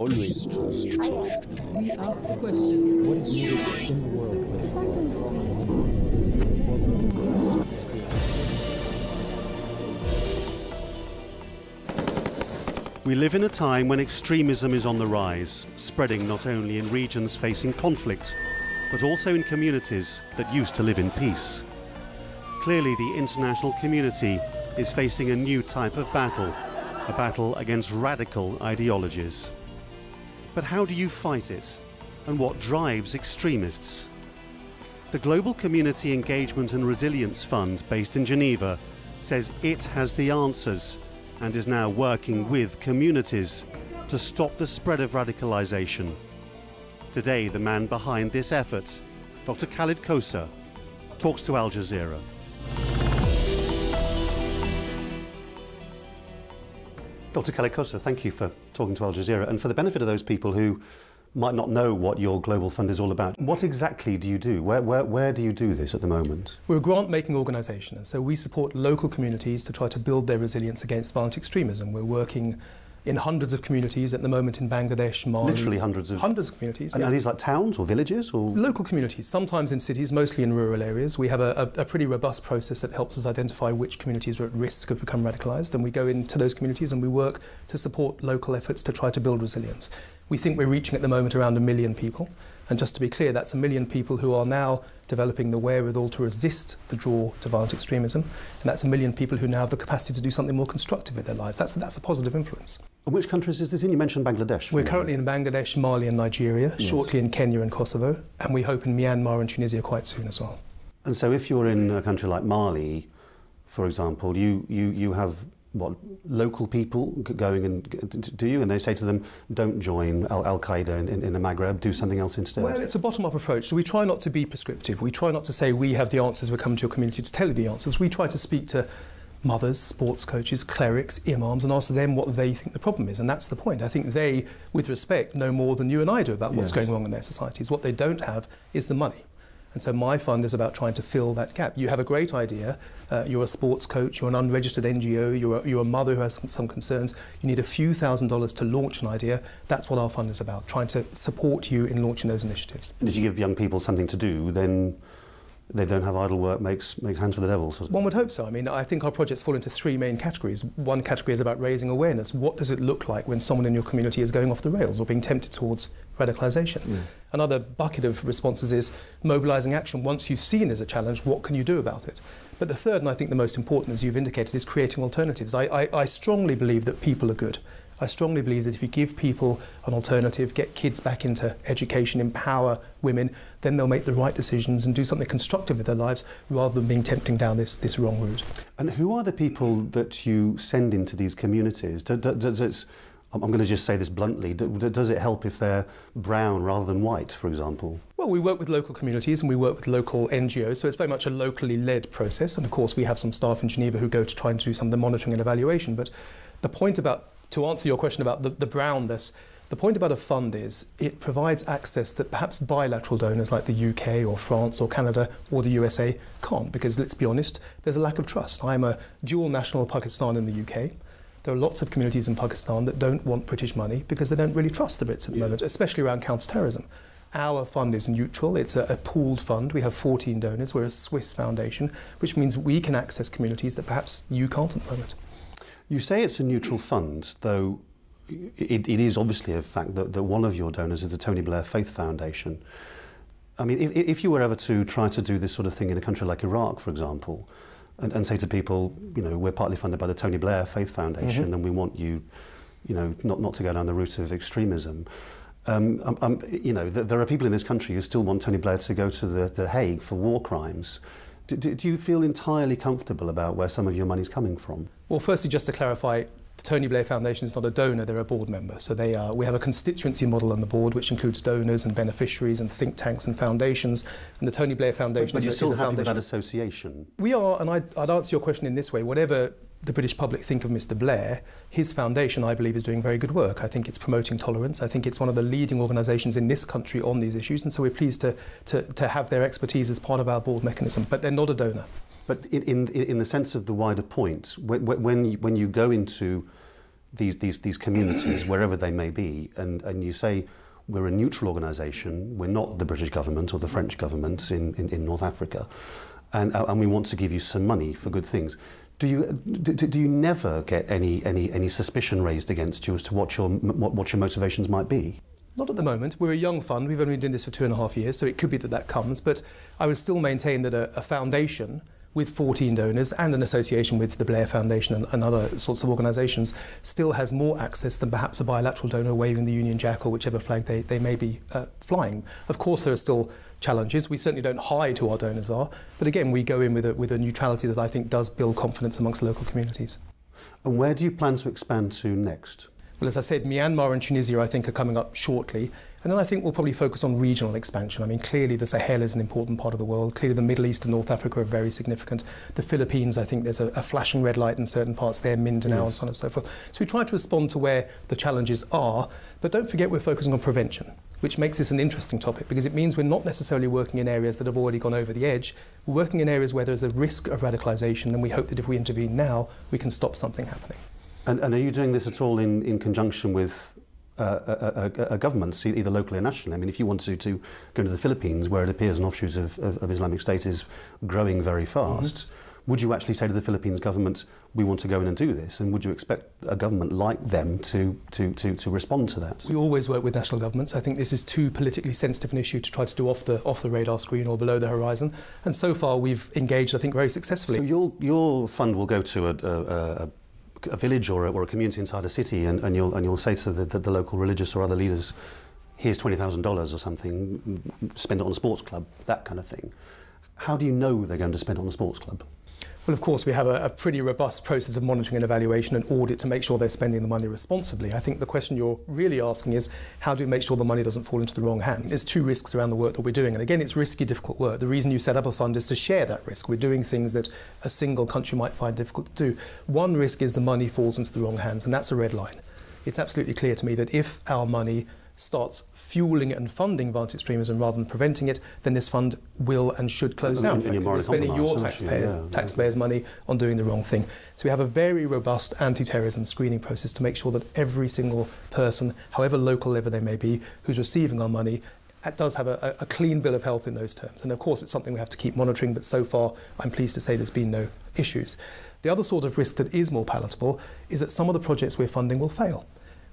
Always true. We ask the questions. What is needed in the world? Is that going to be? We live in a time when extremism is on the rise, spreading not only in regions facing conflict, but also in communities that used to live in peace. Clearly, the international community is facing a new type of battle, a battle against radical ideologies. But how do you fight it? And what drives extremists? The Global Community Engagement and Resilience Fund, based in Geneva, says it has the answers and is now working with communities to stop the spread of radicalization. Today, the man behind this effort, Dr. Khalid Koser, talks to Al Jazeera. Dr. Khalid Koser, thank you for talking to Al Jazeera. And for the benefit of those people who might not know what your global fund is all about, what exactly do you do? Where do you do this at the moment? We're a grant-making organisation, and so we support local communities to try to build their resilience against violent extremism. We're working in hundreds of communities at the moment in Bangladesh, Mali. Literally hundreds of communities. And yeah. are these like towns or villages? Or local communities, sometimes in cities, mostly in rural areas. We have a pretty robust process that helps us identify which communities are at risk of becoming radicalised, and we go into those communities and we work to support local efforts to try to build resilience. We think we're reaching at the moment around 1 million people, and just to be clear, that's 1 million people who are now developing the wherewithal to resist the draw to violent extremism, and that's 1 million people who now have the capacity to do something more constructive with their lives. That's a positive influence. And which countries is this in? You mentioned Bangladesh. We're currently in Bangladesh, Mali and Nigeria, yes. Shortly in Kenya and Kosovo, and we hope in Myanmar and Tunisia quite soon as well. And so if you're in a country like Mali, for example, you have what, local people going and do you? And they say to them, don't join Al-Qaeda in the Maghreb, do something else instead. Well, it's a bottom-up approach. So we try not to be prescriptive. We try not to say we have the answers, we're coming to your community to tell you the answers. We try to speak to mothers, sports coaches, clerics, imams, and ask them what they think the problem is. And that's the point. I think they, with respect, know more than you and I do about what's going wrong in their societies. What they don't have is the money. And so my fund is about trying to fill that gap. You have a great idea, you're a sports coach, you're an unregistered NGO, you're a mother who has some concerns, you need a few $1,000s to launch an idea. That's what our fund is about, trying to support you in launching those initiatives. And if you give young people something to do, then they don't have idle work, makes hands for the devil. Sort of. One would hope so. I mean, I think our projects fall into 3 main categories. One category is about raising awareness. What does it look like when someone in your community is going off the rails or being tempted towards radicalisation? Yeah. Another bucket of responses is mobilising action. Once you've seen there's a challenge, what can you do about it? But the third, and I think the most important, as you've indicated, is creating alternatives. I strongly believe that people are good. I strongly believe that if you give people an alternative, get kids back into education, empower women, then they'll make the right decisions and do something constructive with their lives rather than being tempting down this wrong route. And who are the people that you send into these communities? I'm going to just say this bluntly, does it help if they're brown rather than white, for example? Well, we work with local communities and we work with local NGOs, so it's very much a locally led process. And of course, we have some staff in Geneva who go to try and do some of the monitoring and evaluation. But the point about, to answer your question about the brownness, the point about a fund is it provides access that perhaps bilateral donors like the UK or France or Canada or the USA can't, because let's be honest, there's a lack of trust. I'm a dual national Pakistan in the UK. There are lots of communities in Pakistan that don't want British money because they don't really trust the Brits at the moment, especially around counter-terrorism. Our fund is neutral, it's a pooled fund. We have 14 donors, we're a Swiss foundation, which means we can access communities that perhaps you can't at the moment. You say it's a neutral fund, though it is obviously a fact that one of your donors is the Tony Blair Faith Foundation. I mean, if you were ever to try to do this sort of thing in a country like Iraq, for example, and say to people, you know, we're partly funded by the Tony Blair Faith Foundation and we want you, you know, not to go down the route of extremism. You know, there are people in this country who still want Tony Blair to go to the Hague for war crimes. Do you feel entirely comfortable about where some of your money's coming from? Well, firstly, just to clarify, the Tony Blair Foundation is not a donor, they're a board member. So we have a constituency model on the board which includes donors and beneficiaries and think tanks and foundations. And the Tony Blair Foundation is a foundation. But you're still happy with that association? We are, and I'd answer your question in this way. Whatever the British public think of Mr. Blair, his foundation, I believe, is doing very good work. I think it's promoting tolerance. I think it's one of the leading organisations in this country on these issues, and so we're pleased to have their expertise as part of our board mechanism. But they're not a donor. But in the sense of the wider point, when you go into these communities, wherever they may be, and you say we're a neutral organisation, we're not the British government or the French government in North Africa, and we want to give you some money for good things. Do you never get any suspicion raised against you as to what your motivations might be? Not at the moment. We're a young fund. We've only been doing this for 2.5 years, so it could be that that comes. But I would still maintain that a foundation with 14 donors and an association with the Blair Foundation and other sorts of organisations still has more access than perhaps a bilateral donor waving the Union Jack or whichever flag they may be flying. Of course, there are still challenges. We certainly don't hide who our donors are. But again, we go in with a neutrality that I think does build confidence amongst local communities. And where do you plan to expand to next? Well, as I said, Myanmar and Tunisia, I think, are coming up shortly. And then I think we'll probably focus on regional expansion. I mean, clearly the Sahel is an important part of the world. Clearly the Middle East and North Africa are very significant. The Philippines, I think there's a flashing red light in certain parts there, Mindanao and so on and so forth. So we try to respond to where the challenges are, but don't forget we're focusing on prevention, which makes this an interesting topic because it means we're not necessarily working in areas that have already gone over the edge. We're working in areas where there's a risk of radicalisation, and we hope that if we intervene now, we can stop something happening. And are you doing this at all in conjunction with a government, either locally or nationally? I mean, if you want to go into the Philippines, where it appears an offshoot of Islamic State is growing very fast, would you actually say to the Philippines government, we want to go in and do this? And would you expect a government like them to respond to that? We always work with national governments. I think this is too politically sensitive an issue to try to do off the radar screen or below the horizon. And so far we've engaged, I think, very successfully. So your fund will go to a village or a community inside a city, and you'll say to the local religious or other leaders, here's $20,000 or something, spend it on a sports club, that kind of thing. How do you know they're going to spend it on a sports club? Well, of course, we have a pretty robust process of monitoring and evaluation and audit to make sure they're spending the money responsibly. I think the question you're really asking is, how do we make sure the money doesn't fall into the wrong hands? There's two risks around the work that we're doing. And again, it's risky, difficult work. The reason you set up a fund is to share that risk. We're doing things that a single country might find difficult to do. One risk is the money falls into the wrong hands, and that's a red line. It's absolutely clear to me that if our money starts fueling and funding violent extremism rather than preventing it, then this fund will and should close down. We're spending your taxpayers' money on doing the wrong thing. So we have a very robust anti-terrorism screening process to make sure that every single person, however local level they may be, who's receiving our money, does have a clean bill of health in those terms. And of course it's something we have to keep monitoring, but so far I'm pleased to say there's been no issues. The other sort of risk that is more palatable is that some of the projects we're funding will fail.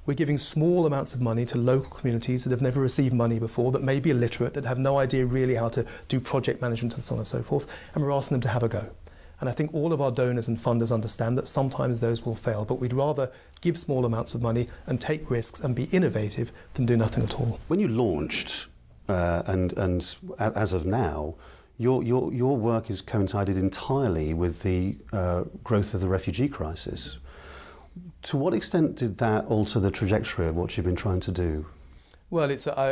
We're giving small amounts of money to local communities that have never received money before, that may be illiterate, that have no idea really how to do project management and so on and so forth, and we're asking them to have a go. And I think all of our donors and funders understand that sometimes those will fail, but we'd rather give small amounts of money and take risks and be innovative than do nothing at all. When you launched, and as of now, your work is coincided entirely with the growth of the refugee crisis. To what extent did that alter the trajectory of what you've been trying to do? Well,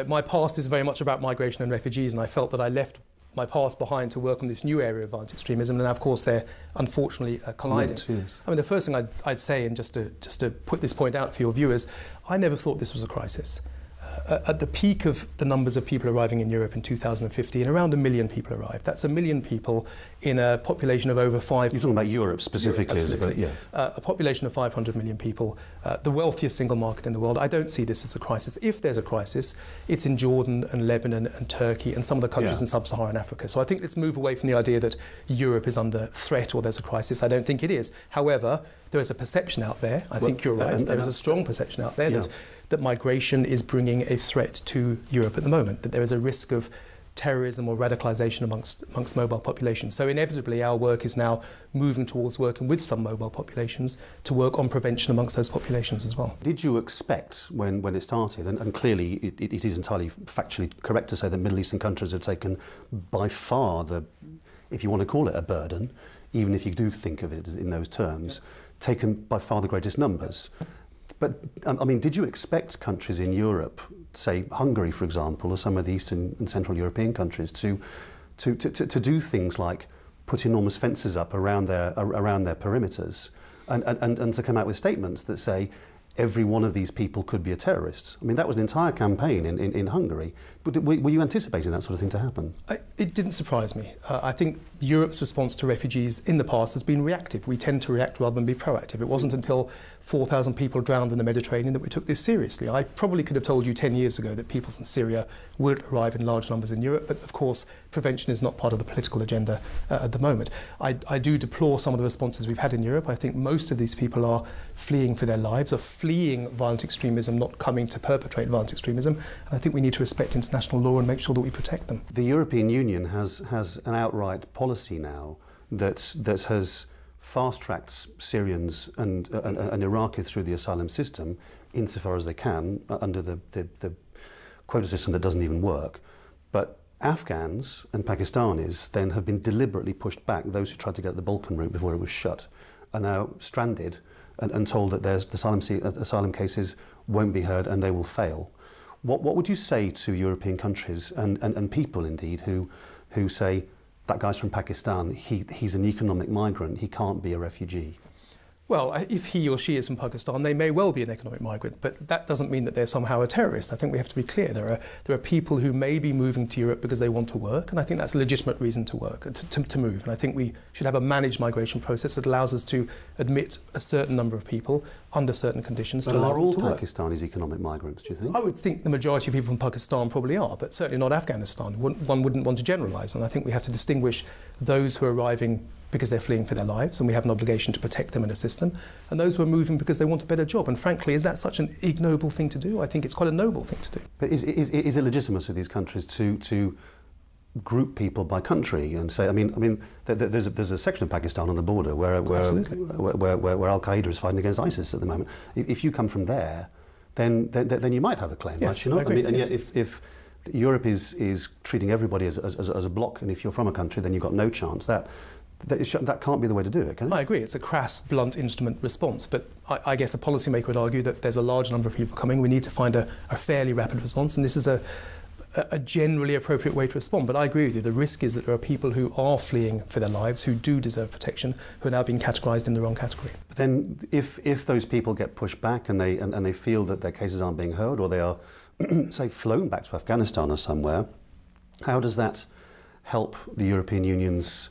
my past is very much about migration and refugees, and I felt that I left my past behind to work on this new area of violent extremism, and of course they're unfortunately colliding. Yes. I mean, the first thing I'd say, and just to put this point out for your viewers, I never thought this was a crisis. At the peak of the numbers of people arriving in Europe in 2015, around 1 million people arrived. That's 1 million people in a population of over 5... You're talking about Europe specifically, absolutely. Yeah. A population of 500 million people, the wealthiest single market in the world. I don't see this as a crisis. If there's a crisis, it's in Jordan and Lebanon and Turkey and some of the countries in sub-Saharan Africa. So I think let's move away from the idea that Europe is under threat or there's a crisis. I don't think it is. However, there is a perception out there, I think you're right, there is a strong perception out there that migration is bringing a threat to Europe at the moment, that there is a risk of terrorism or radicalisation amongst mobile populations. So inevitably our work is now moving towards working with some mobile populations to work on prevention amongst those populations as well. Did you expect when it started, and clearly it is entirely factually correct to say that Middle Eastern countries have taken by far the, if you want to call it a burden, even if you do think of it in those terms, taken by far the greatest numbers. But, I mean, did you expect countries in Europe, say Hungary, for example, or some of the Eastern and Central European countries, to do things like put enormous fences up around their perimeters and to come out with statements that say every one of these people could be a terrorist? I mean, that was an entire campaign in Hungary. But were you anticipating that sort of thing to happen? It didn't surprise me. I think Europe's response to refugees in the past has been reactive. We tend to react rather than be proactive. It wasn't until 4,000 people drowned in the Mediterranean that we took this seriously. I probably could have told you 10 years ago that people from Syria would arrive in large numbers in Europe, but of course prevention is not part of the political agenda at the moment. I do deplore some of the responses we've had in Europe. I think most of these people are fleeing for their lives, are fleeing violent extremism, not coming to perpetrate violent extremism. And I think we need to respect international law and make sure that we protect them. The European Union has an outright policy now that has fast-tracked Syrians and Iraqis through the asylum system insofar as they can under the quota system that doesn't even work. But Afghans and Pakistanis then have been deliberately pushed back. Those who tried to get the Balkan route before it was shut are now stranded and told that their asylum cases won't be heard and they will fail. What would you say to European countries and people indeed who say, that guy's from Pakistan, he's an economic migrant, he can't be a refugee? Well, if he or she is from Pakistan, they may well be an economic migrant, but that doesn't mean that they're somehow a terrorist. I think we have to be clear. There are people who may be moving to Europe because they want to work, and I think that's a legitimate reason to work, to move. And I think we should have a managed migration process that allows us to admit a certain number of people under certain conditions to allow them to work. Are all Pakistanis economic migrants, do you think? I would think the majority of people from Pakistan probably are, but certainly not Afghanistan. One wouldn't want to generalise, and I think we have to distinguish those who are arriving because they're fleeing for their lives, and we have an obligation to protect them and assist them, and those who are moving because they want a better job. And frankly, is that such an ignoble thing to do? I think it's quite a noble thing to do. But is it legitimate of these countries to group people by country and say, I mean, there's a section of Pakistan on the border where Al-Qaeda is fighting against ISIS at the moment. If you come from there, then you might have a claim, yes, right? You know? I agree, and yes. yet if Europe is treating everybody as a block, and if you're from a country, then you've got no chance. That can't be the way to do it, can it? I agree. It's a crass, blunt instrument response, but I guess a policymaker would argue that there's a large number of people coming. We need to find a fairly rapid response, and this is a generally appropriate way to respond. But I agree with you. The risk is that there are people who are fleeing for their lives, who do deserve protection, who are now being categorised in the wrong category. But then if those people get pushed back and they feel that their cases aren't being heard, or they are, say, flown back to Afghanistan or somewhere, how does that help the European Union's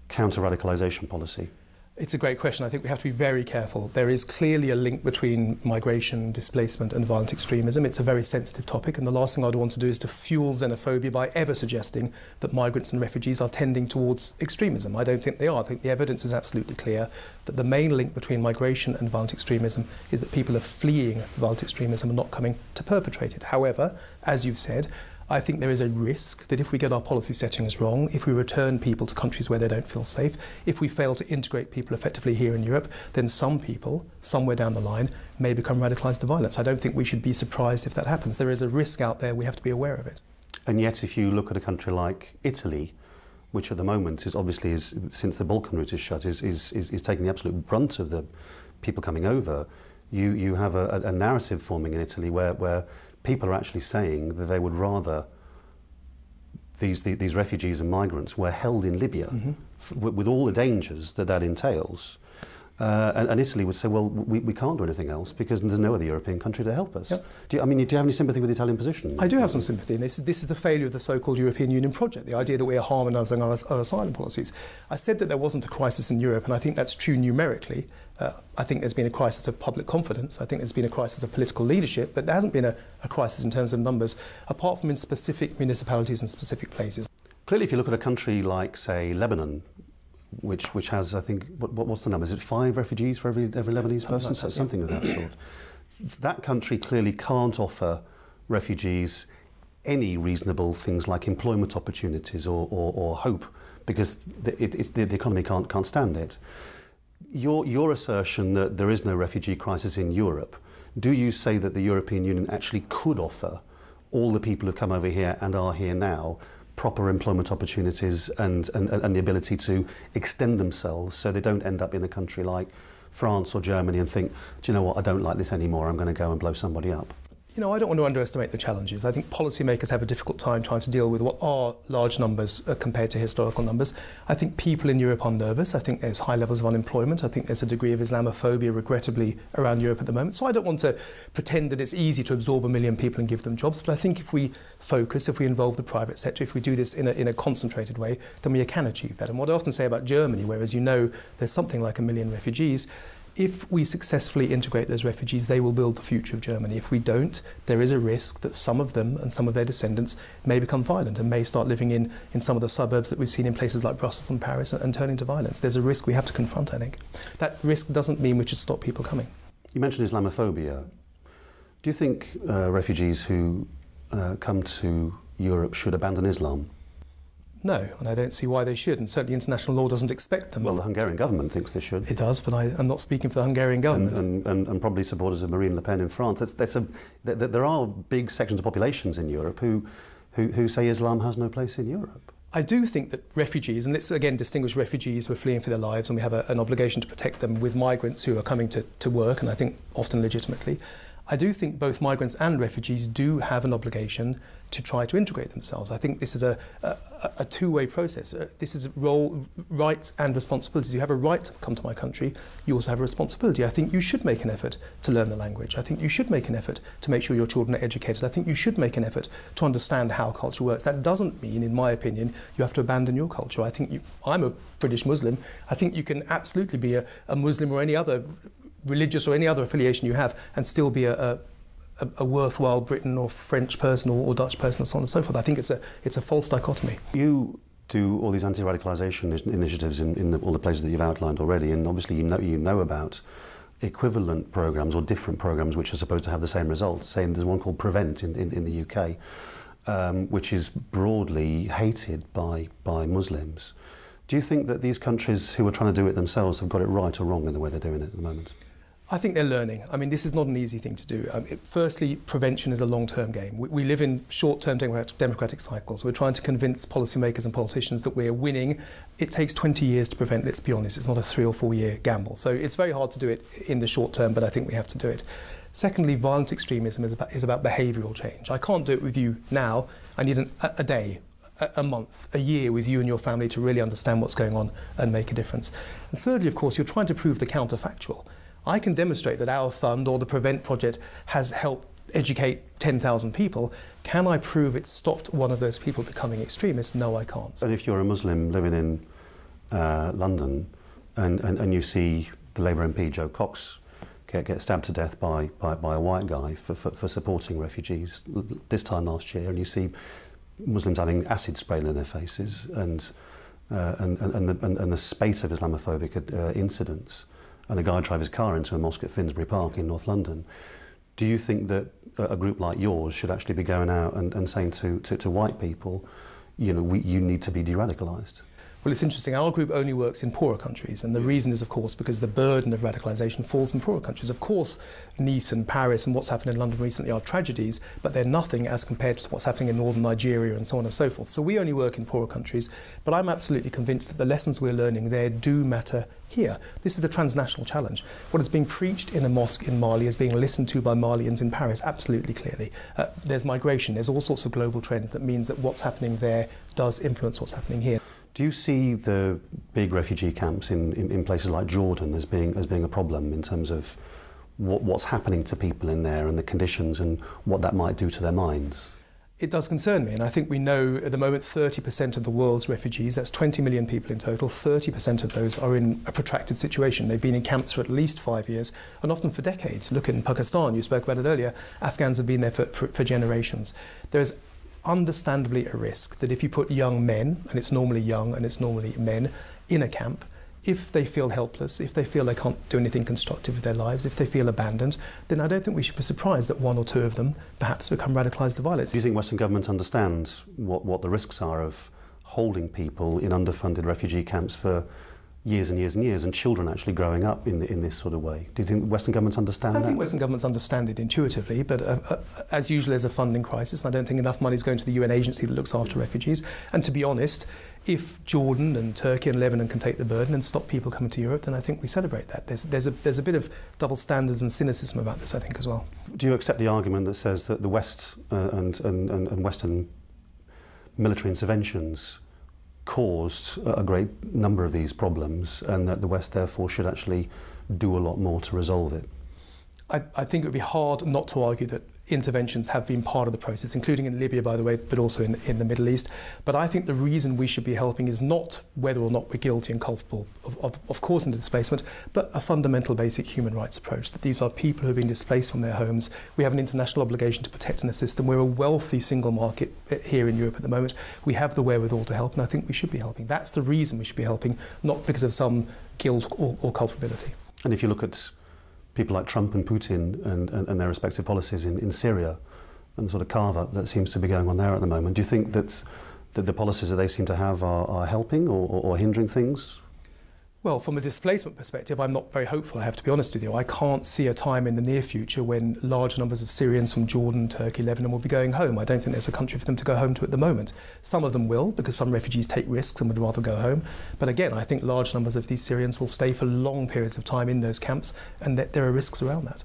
counter-radicalisation policy? It's a great question. I think we have to be very careful. There is clearly a link between migration, displacement and violent extremism. It's a very sensitive topic, and the last thing I'd want to do is to fuel xenophobia by ever suggesting that migrants and refugees are tending towards extremism. I don't think they are. I think the evidence is absolutely clear that the main link between migration and violent extremism is that people are fleeing violent extremism and not coming to perpetrate it. However, as you've said, I think there is a risk that if we get our policy settings wrong, if we return people to countries where they don't feel safe, if we fail to integrate people effectively here in Europe, then some people, somewhere down the line, may become radicalised to violence. I don't think we should be surprised if that happens. There is a risk out there. We have to be aware of it. And yet, if you look at a country like Italy, which at the moment is obviously, since the Balkan route is shut, is taking the absolute brunt of the people coming over, you have a narrative forming in Italy where people are actually saying that they would rather these refugees and migrants were held in Libya with all the dangers that entails. And Italy would say, well, we can't do anything else because there's no other European country to help us. Yep. Do you have any sympathy with the Italian position? I do have some sympathy, and this is the failure of the so-called European Union project, the idea that we are harmonising our asylum policies. I said that there wasn't a crisis in Europe, and I think that's true numerically. I think there's been a crisis of public confidence. I think there's been a crisis of political leadership, but there hasn't been a crisis in terms of numbers, apart from in specific municipalities and specific places. Clearly, if you look at a country like, say, Lebanon, which has, I think, what's the number? Is it 5 refugees for every Lebanese person? Like that, something of that sort. That country clearly can't offer refugees any reasonable things like employment opportunities or hope, because the economy can't stand it. Your assertion that there is no refugee crisis in Europe, do you say that the European Union actually could offer all the people who've come over here and are here now proper employment opportunities and the ability to extend themselves so they don't end up in a country like France or Germany and think, do you know what, I don't like this anymore, I'm going to go and blow somebody up? You know, I don't want to underestimate the challenges. I think policymakers have a difficult time trying to deal with what are large numbers compared to historical numbers. I think people in Europe are nervous. I think there's high levels of unemployment. I think there's a degree of Islamophobia, regrettably, around Europe at the moment. So I don't want to pretend that it's easy to absorb 1 million people and give them jobs. But I think if we focus, if we involve the private sector, if we do this in a concentrated way, then we can achieve that. And what I often say about Germany, where, as you know, there's something like 1 million refugees, if we successfully integrate those refugees, they will build the future of Germany. If we don't, there is a risk that some of them and some of their descendants may become violent and may start living in some of the suburbs that we've seen in places like Brussels and Paris and turning to violence. There's a risk we have to confront, I think. That risk doesn't mean we should stop people coming. You mentioned Islamophobia. Do you think refugees who come to Europe should abandon Islam? No, and I don't see why they should, and certainly international law doesn't expect them. Well, the Hungarian government thinks they should. It does, but I'm not speaking for the Hungarian government. And probably supporters of Marine Le Pen in France. There are big sections of populations in Europe who say Islam has no place in Europe. I do think that refugees, and let's again distinguish refugees who are fleeing for their lives, and we have an obligation to protect them, with migrants who are coming to work, and I think often legitimately. I do think both migrants and refugees do have an obligation to try to integrate themselves. I think this is a two-way process. This is rights and responsibilities. You have a right to come to my country. You also have a responsibility. I think you should make an effort to learn the language. I think you should make an effort to make sure your children are educated. I think you should make an effort to understand how culture works. That doesn't mean, in my opinion, you have to abandon your culture. I think I'm a British Muslim. I think you can absolutely be a Muslim or any other religious or any other affiliation you have and still be a worthwhile Briton or French person or Dutch person and so on and so forth. I think it's a false dichotomy. You do all these anti-radicalisation initiatives in all the places that you've outlined already, and obviously you know about equivalent programmes or different programmes which are supposed to have the same results. Saying there's one called Prevent in the UK, which is broadly hated by Muslims. Do you think that these countries who are trying to do it themselves have got it right or wrong in the way they're doing it at the moment? I think they're learning. I mean, this is not an easy thing to do. Firstly, prevention is a long-term game. We live in short-term democratic cycles. We're trying to convince policymakers and politicians that we're winning. It takes 20 years to prevent, let's be honest. It's not a 3 or 4 year gamble. So it's very hard to do it in the short term, but I think we have to do it. Secondly, violent extremism is about behavioural change. I can't do it with you now. I need a day, a month, a year with you and your family to really understand what's going on and make a difference. And thirdly, of course, you're trying to prove the counterfactual. I can demonstrate that our fund or the Prevent project has helped educate 10,000 people. Can I prove it stopped one of those people becoming extremists? No, I can't. And if you're a Muslim living in London and you see the Labour MP Joe Cox get stabbed to death by a white guy for supporting refugees this time last year, and you see Muslims having acid sprayed in their faces and the spate of Islamophobic incidents, and a guy drive his car into a mosque at Finsbury Park in North London, do you think that a group like yours should actually be going out and saying to white people, you know, you need to be de-radicalised? Well, it's interesting. Our group only works in poorer countries, and the reason is, of course, because the burden of radicalisation falls in poorer countries. Of course, Nice and Paris and what's happened in London recently are tragedies, but they're nothing as compared to what's happening in northern Nigeria and so on and so forth. So we only work in poorer countries, but I'm absolutely convinced that the lessons we're learning there do matter here. This is a transnational challenge. What is being preached in a mosque in Mali is being listened to by Malians in Paris, absolutely clearly. There's migration, there's all sorts of global trends that means that what's happening there does influence what's happening here. Do you see the big refugee camps in places like Jordan as being a problem in terms of what's happening to people in there and the conditions and what that might do to their minds? It does concern me, and I think we know at the moment 30% of the world's refugees, that's 20 million people in total, 30% of those are in a protracted situation. They've been in camps for at least 5 years, and often for decades. Look in Pakistan, you spoke about it earlier, Afghans have been there for generations. There's understandably a risk that if you put young men, and it's normally young and it's normally men, in a camp, if they feel helpless, if they feel they can't do anything constructive with their lives, if they feel abandoned, then I don't think we should be surprised that 1 or 2 of them perhaps become radicalised to violence. Do you think Western governments understand what the risks are of holding people in underfunded refugee camps for years and years and years, and children actually growing up in this sort of way? Do you think Western governments understand that? I think Western governments understand it intuitively, but as usually there's a funding crisis, and I don't think enough money is going to the UN agency that looks after refugees. And to be honest, if Jordan and Turkey and Lebanon can take the burden and stop people coming to Europe, then I think we celebrate that. There's a bit of double standards and cynicism about this, I think, as well. Do you accept the argument that says that the West and Western military interventions caused a great number of these problems, and that the West therefore should actually do a lot more to resolve it? I think it would be hard not to argue that interventions have been part of the process, including in Libya, by the way, but also in the Middle East. But I think the reason we should be helping is not whether or not we're guilty and culpable of causing the displacement, but a fundamental basic human rights approach, that these are people who have been displaced from their homes. We have an international obligation to protect and assist them. We're a wealthy single market here in Europe at the moment. We have the wherewithal to help, and I think we should be helping. That's the reason we should be helping, not because of some guilt or culpability. And if you look at people like Trump and Putin and their respective policies in Syria and the sort of carve-up that seems to be going on there at the moment, do you think that the policies that they seem to have are helping or hindering things? Well, from a displacement perspective, I'm not very hopeful, I have to be honest with you. I can't see a time in the near future when large numbers of Syrians from Jordan, Turkey, Lebanon will be going home. I don't think there's a country for them to go home to at the moment. Some of them will, because some refugees take risks and would rather go home. But again, I think large numbers of these Syrians will stay for long periods of time in those camps, and that there are risks around that.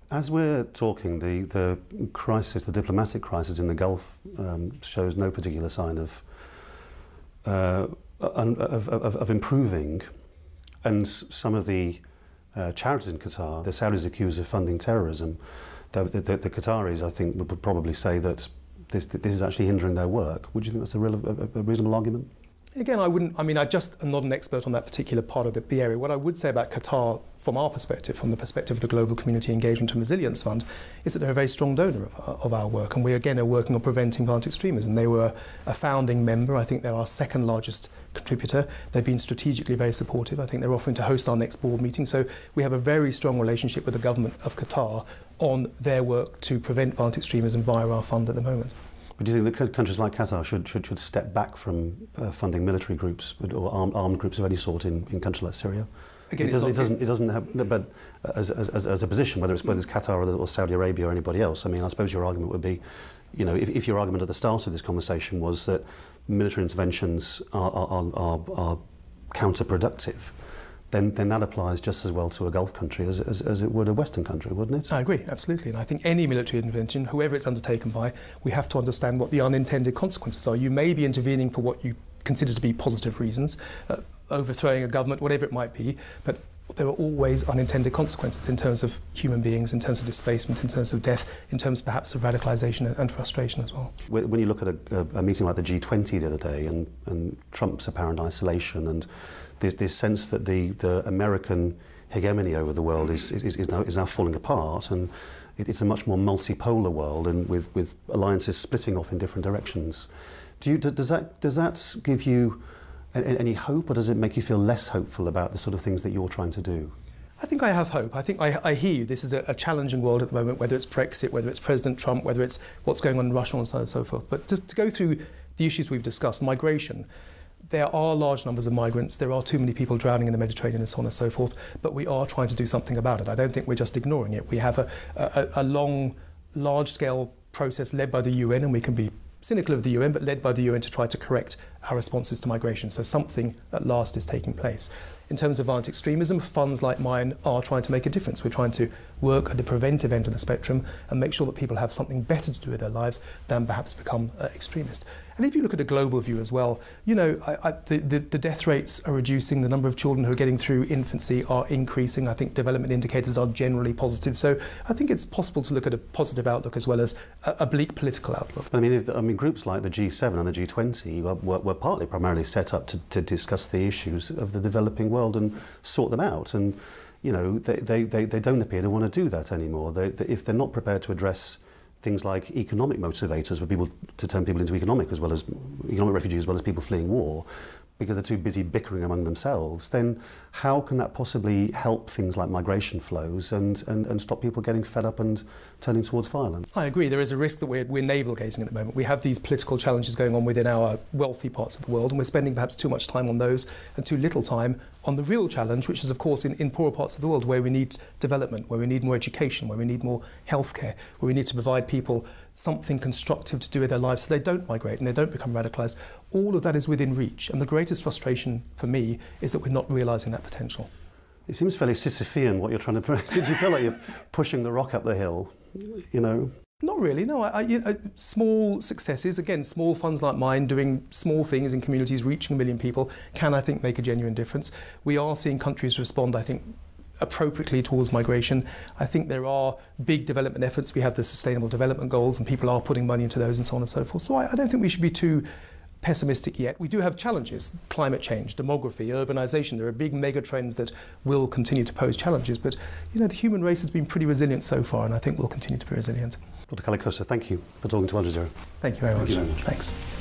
As we're talking, the crisis, the diplomatic crisis in the Gulf shows no particular sign of improving, and some of the charities in Qatar, the Saudis accused of funding terrorism. The Qataris, I think, would probably say that this is actually hindering their work. Would you think that's a reasonable argument? Again, I just am not an expert on that particular part of the area. What I would say about Qatar, from our perspective, from the perspective of the Global Community Engagement and Resilience Fund, is that they're a very strong donor of our work. And we, again, are working on preventing violent extremism. They were a founding member. I think they're our second largest contributor. They've been strategically very supportive. I think they're offering to host our next board meeting. So we have a very strong relationship with the government of Qatar on their work to prevent violent extremism via our fund at the moment. But do you think that countries like Qatar should step back from funding military groups or armed groups of any sort in countries like Syria? Again, it doesn't have, but as a position, whether it's Qatar or Saudi Arabia or anybody else. I mean, I suppose your argument would be, you know, if your argument at the start of this conversation was that military interventions are counterproductive, then that applies just as well to a Gulf country as it would a Western country, wouldn't it? I agree, absolutely. And I think any military intervention, whoever it's undertaken by, we have to understand what the unintended consequences are. You may be intervening for what you consider to be positive reasons, overthrowing a government, whatever it might be, but there are always unintended consequences in terms of human beings, in terms of displacement, in terms of death, in terms perhaps of radicalisation and frustration as well. When you look at a meeting like the G20 the other day and Trump's apparent isolation and this sense that the American hegemony over the world is now falling apart, and it's a much more multipolar world, and with alliances splitting off in different directions. Does that give you any hope, or does it make you feel less hopeful about the sort of things that you're trying to do? I think I have hope. I think I hear you. This is a challenging world at the moment, whether it's Brexit, whether it's President Trump, whether it's what's going on in Russia and so on and so forth. But to go through the issues we've discussed, migration, there are large numbers of migrants, there are too many people drowning in the Mediterranean and so on and so forth, but we are trying to do something about it. I don't think we're just ignoring it. We have a long, large-scale process led by the UN, and we can be cynical of the UN, but led by the UN to try to correct our responses to migration. So something at last is taking place. In terms of violent extremism, funds like mine are trying to make a difference. We're trying to work at the preventive end of the spectrum and make sure that people have something better to do with their lives than perhaps become extremist. And if you look at a global view as well, you know, the death rates are reducing, the number of children who are getting through infancy are increasing. I think development indicators are generally positive. So I think it's possible to look at a positive outlook as well as a bleak political outlook. I mean, groups like the G7 and the G20 were partly primarily set up to discuss the issues of the developing world and sort them out. And, you know, they don't appear to want to do that anymore. If they're not prepared to address things like economic motivators for people to turn people into economic refugees as well as people fleeing war, because they're too busy bickering among themselves, then how can that possibly help things like migration flows and stop people getting fed up and turning towards violence? I agree. There is a risk that we're navel-gazing at the moment. We have these political challenges going on within our wealthy parts of the world, and we're spending perhaps too much time on those and too little time on the real challenge, which is, of course, in poorer parts of the world where we need development, where we need more education, where we need more healthcare, where we need to provide people something constructive to do with their lives so they don't migrate and they don't become radicalised. All of that is within reach, and the greatest frustration for me is that we're not realising that potential. It seems fairly Sisyphean what you're trying to... Did you feel like you're pushing the rock up the hill, you know? Not really, no. Small successes, again, small funds like mine doing small things in communities, reaching 1 million people, can, I think, make a genuine difference. We are seeing countries respond, I think, appropriately towards migration. I think there are big development efforts. We have the Sustainable Development Goals, and people are putting money into those and so on and so forth. So I don't think we should be too pessimistic yet. We do have challenges: climate change, demography, urbanization. There are big mega trends that will continue to pose challenges. But the human race has been pretty resilient so far, and I think we'll continue to be resilient. Dr. Khalid Koser, thank you for talking to Al Jazeera. Thank you very much. Thank you very much. Thanks.